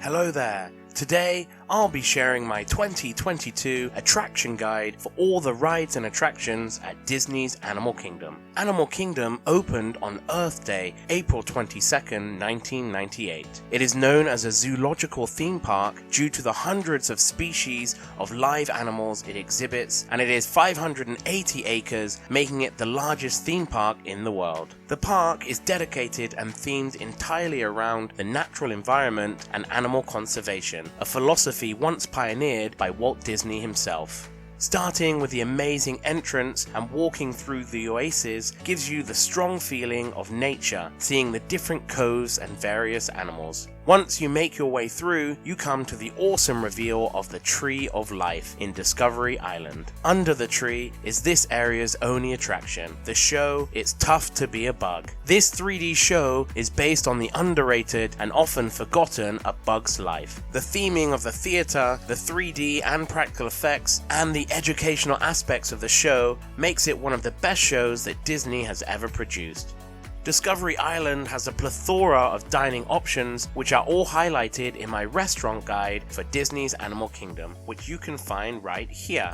Hello there. Today, I'll be sharing my 2022 attraction guide for all the rides and attractions at Disney's Animal Kingdom. Animal Kingdom opened on Earth Day, April 22nd, 1998. It is known as a zoological theme park due to the hundreds of species of live animals it exhibits, and it is 580 acres, making it the largest theme park in the world. The park is dedicated and themed entirely around the natural environment and animal conservation, a philosophy once pioneered by Walt Disney himself. Starting with the amazing entrance and walking through the Oasis gives you the strong feeling of nature, seeing the different coves and various animals. Once you make your way through, you come to the awesome reveal of the Tree of Life in Discovery Island. Under the tree is this area's only attraction, the show It's Tough to Be a Bug. This 3D show is based on the underrated and often forgotten A Bug's Life. The theming of the theater, the 3D and practical effects, and the educational aspects of the show makes it one of the best shows that Disney has ever produced. Discovery Island has a plethora of dining options, which are all highlighted in my restaurant guide for Disney's Animal Kingdom, which you can find right here.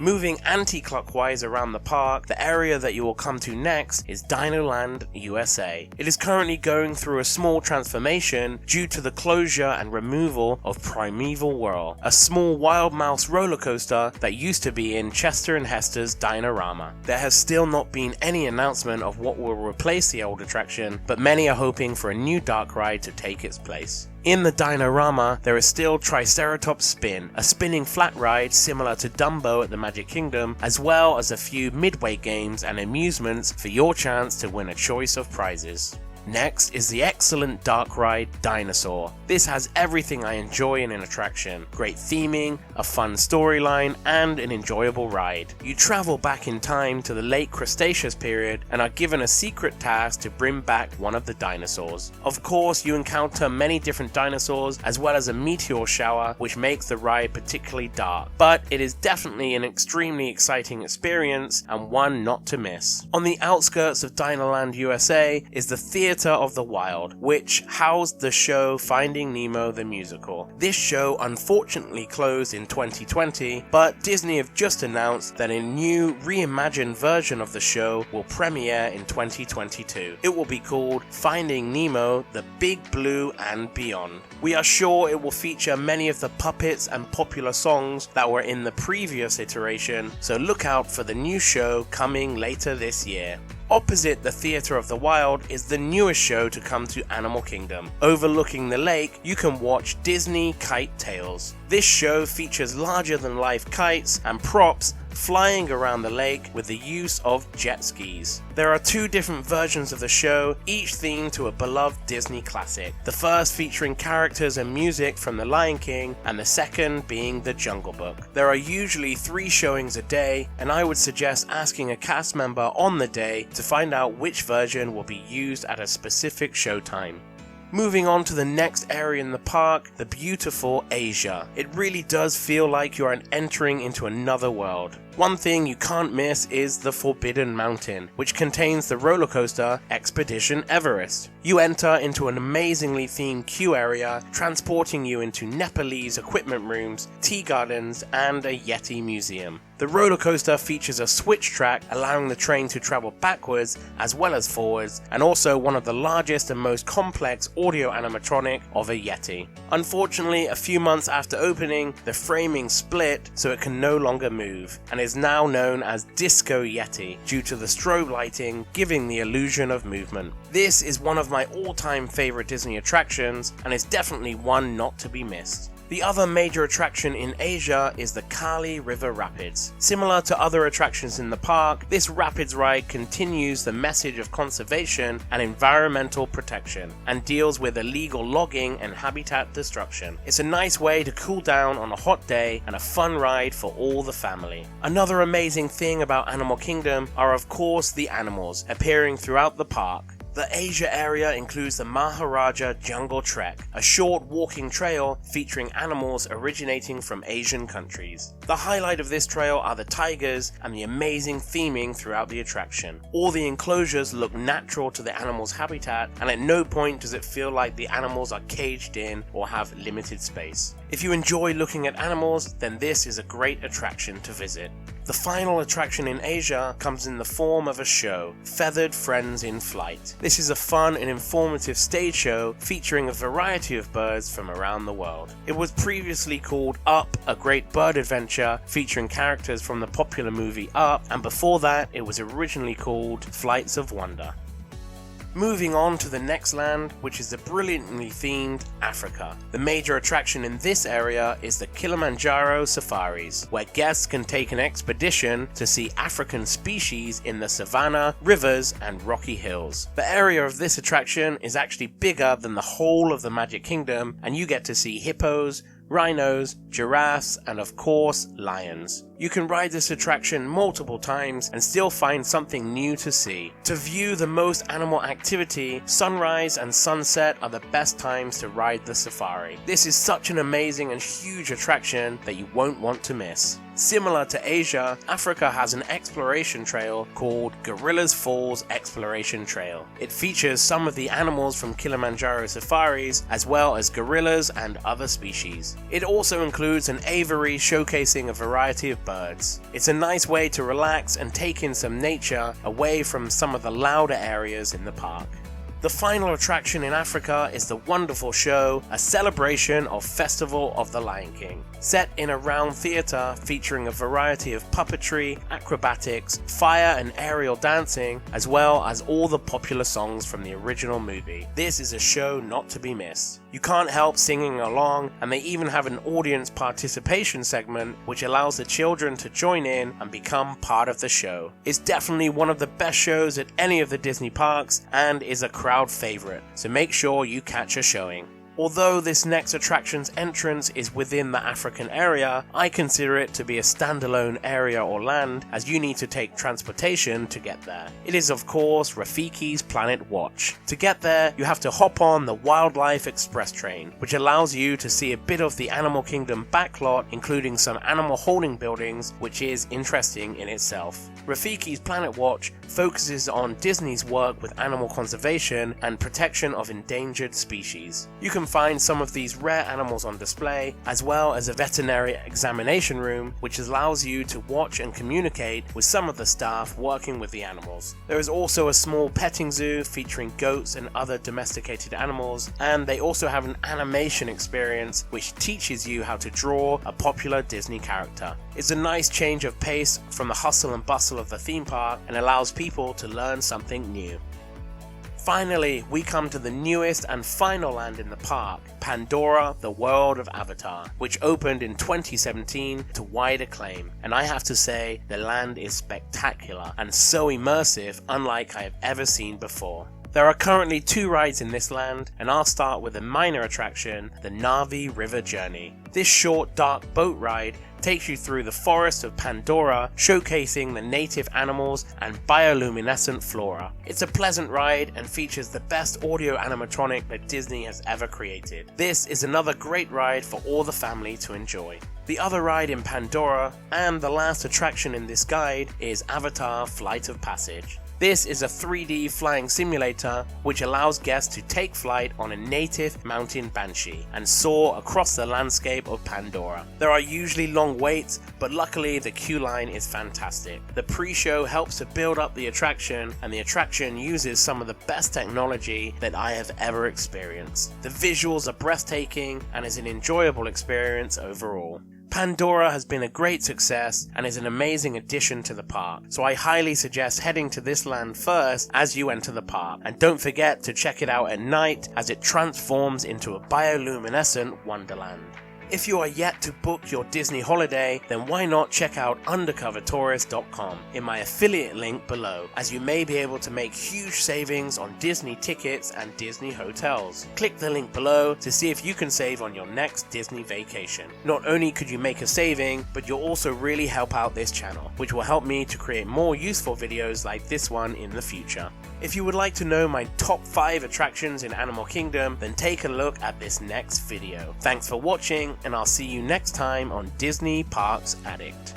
Moving anti-clockwise around the park, the area that you will come to next is Dinoland U.S.A. It is currently going through a small transformation due to the closure and removal of Primeval Whirl, a small wild mouse roller coaster that used to be in Chester and Hester's Dinorama. There has still not been any announcement of what will replace the old attraction, but many are hoping for a new dark ride to take its place. In the Dinorama, there is still Triceratops Spin, a spinning flat ride similar to Dumbo at the Magic Kingdom, as well as a few midway games and amusements for your chance to win a choice of prizes. Next is the excellent dark ride Dinosaur. This has everything I enjoy in an attraction: great theming, a fun storyline, and an enjoyable ride. You travel back in time to the late Cretaceous period and are given a secret task to bring back one of the dinosaurs. Of course, you encounter many different dinosaurs as well as a meteor shower, which makes the ride particularly dark, but it is definitely an extremely exciting experience and one not to miss. On the outskirts of Dinoland U.S.A. is the Theater of the Wild, which housed the show Finding Nemo the Musical. This show unfortunately closed in 2020, but Disney have just announced that a new reimagined version of the show will premiere in 2022. It will be called Finding Nemo, the Big Blue and Beyond. We are sure it will feature many of the puppets and popular songs that were in the previous iteration, so look out for the new show coming later this year. Opposite the Theater of the Wild is the newest show to come to Animal Kingdom. Overlooking the lake, you can watch Disney Kite Tales. This show features larger-than-life kites and props flying around the lake with the use of jet skis. There are two different versions of the show, each themed to a beloved Disney classic. The first featuring characters and music from The Lion King, and the second being The Jungle Book. There are usually 3 showings a day, and I would suggest asking a cast member on the day to find out which version will be used at a specific showtime. Moving on to the next area in the park, the beautiful Asia. It really does feel like you are entering into another world. One thing you can't miss is the Forbidden Mountain, which contains the roller coaster Expedition Everest. You enter into an amazingly themed queue area, transporting you into Nepalese equipment rooms, tea gardens, and a Yeti museum. The roller coaster features a switch track, allowing the train to travel backwards as well as forwards, and also one of the largest and most complex audio animatronic of a Yeti. Unfortunately, a few months after opening, the framing split so it can no longer move, and is now known as Disco Yeti due to the strobe lighting giving the illusion of movement. This is one of my all-time favorite Disney attractions, and is definitely one not to be missed. The other major attraction in Asia is the Kali River Rapids. Similar to other attractions in the park, this rapids ride continues the message of conservation and environmental protection, and deals with illegal logging and habitat destruction. It's a nice way to cool down on a hot day and a fun ride for all the family. Another amazing thing about Animal Kingdom are of course the animals appearing throughout the park. The Asia area includes the Maharaja Jungle Trek, a short walking trail featuring animals originating from Asian countries. The highlight of this trail are the tigers and the amazing theming throughout the attraction. All the enclosures look natural to the animal's habitat, and at no point does it feel like the animals are caged in or have limited space. If you enjoy looking at animals, then this is a great attraction to visit. The final attraction in Asia comes in the form of a show, Feathered Friends in Flight. This is a fun and informative stage show featuring a variety of birds from around the world. It was previously called Up, a Great Bird Adventure featuring characters from the popular movie Up, and before that it was originally called Flights of Wonder. Moving on to the next land, which is the brilliantly themed Africa. The major attraction in this area is the Kilimanjaro Safaris, where guests can take an expedition to see African species in the savanna, rivers, and rocky hills. The area of this attraction is actually bigger than the whole of the Magic Kingdom, and you get to see hippos, rhinos, giraffes, and of course, lions. You can ride this attraction multiple times and still find something new to see. To view the most animal activity, sunrise and sunset are the best times to ride the safari. This is such an amazing and huge attraction that you won't want to miss. Similar to Asia, Africa has an exploration trail called Gorillas Falls Exploration Trail. It features some of the animals from Kilimanjaro safaris as well as gorillas and other species. It also includes an aviary showcasing a variety of birds. It's a nice way to relax and take in some nature away from some of the louder areas in the park. The final attraction in Africa is the wonderful show, a celebration of Festival of the Lion King. Set in a round theatre featuring a variety of puppetry, acrobatics, fire and aerial dancing, as well as all the popular songs from the original movie. This is a show not to be missed. You can't help singing along, and they even have an audience participation segment which allows the children to join in and become part of the show. It's definitely one of the best shows at any of the Disney parks and is a crowd favorite, so make sure you catch a showing. Although this next attraction's entrance is within the African area, I consider it to be a standalone area or land, as you need to take transportation to get there. It is of course Rafiki's Planet Watch. To get there, you have to hop on the Wildlife Express train, which allows you to see a bit of the Animal Kingdom backlot, including some animal holding buildings, which is interesting in itself. Rafiki's Planet Watch focuses on Disney's work with animal conservation and protection of endangered species. You can find some of these rare animals on display, as well as a veterinary examination room, which allows you to watch and communicate with some of the staff working with the animals. There is also a small petting zoo featuring goats and other domesticated animals, and they also have an animation experience which teaches you how to draw a popular Disney character. It's a nice change of pace from the hustle and bustle of the theme park and allows people to learn something new. Finally, we come to the newest and final land in the park, Pandora, the World of Avatar, which opened in 2017 to wide acclaim, and I have to say, the land is spectacular and so immersive, unlike I have ever seen before. There are currently 2 rides in this land, and I'll start with a minor attraction, the Navi River Journey. This short, dark boat ride takes you through the forest of Pandora, showcasing the native animals and bioluminescent flora. It's a pleasant ride and features the best audio animatronic that Disney has ever created. This is another great ride for all the family to enjoy. The other ride in Pandora, and the last attraction in this guide, is Avatar Flight of Passage. This is a 3D flying simulator which allows guests to take flight on a native mountain banshee and soar across the landscape of Pandora. There are usually long waits, but luckily the queue line is fantastic. The pre-show helps to build up the attraction, and the attraction uses some of the best technology that I have ever experienced. The visuals are breathtaking and is an enjoyable experience overall. Pandora has been a great success and is an amazing addition to the park, so I highly suggest heading to this land first as you enter the park, and don't forget to check it out at night as it transforms into a bioluminescent wonderland. If you are yet to book your Disney holiday, then why not check out undercovertourist.com in my affiliate link below, as you may be able to make huge savings on Disney tickets and Disney hotels. Click the link below to see if you can save on your next Disney vacation. Not only could you make a saving, but you'll also really help out this channel, which will help me to create more useful videos like this one in the future. If you would like to know my top 5 attractions in Animal Kingdom, then take a look at this next video. Thanks for watching, and I'll see you next time on Disney Parks Addict.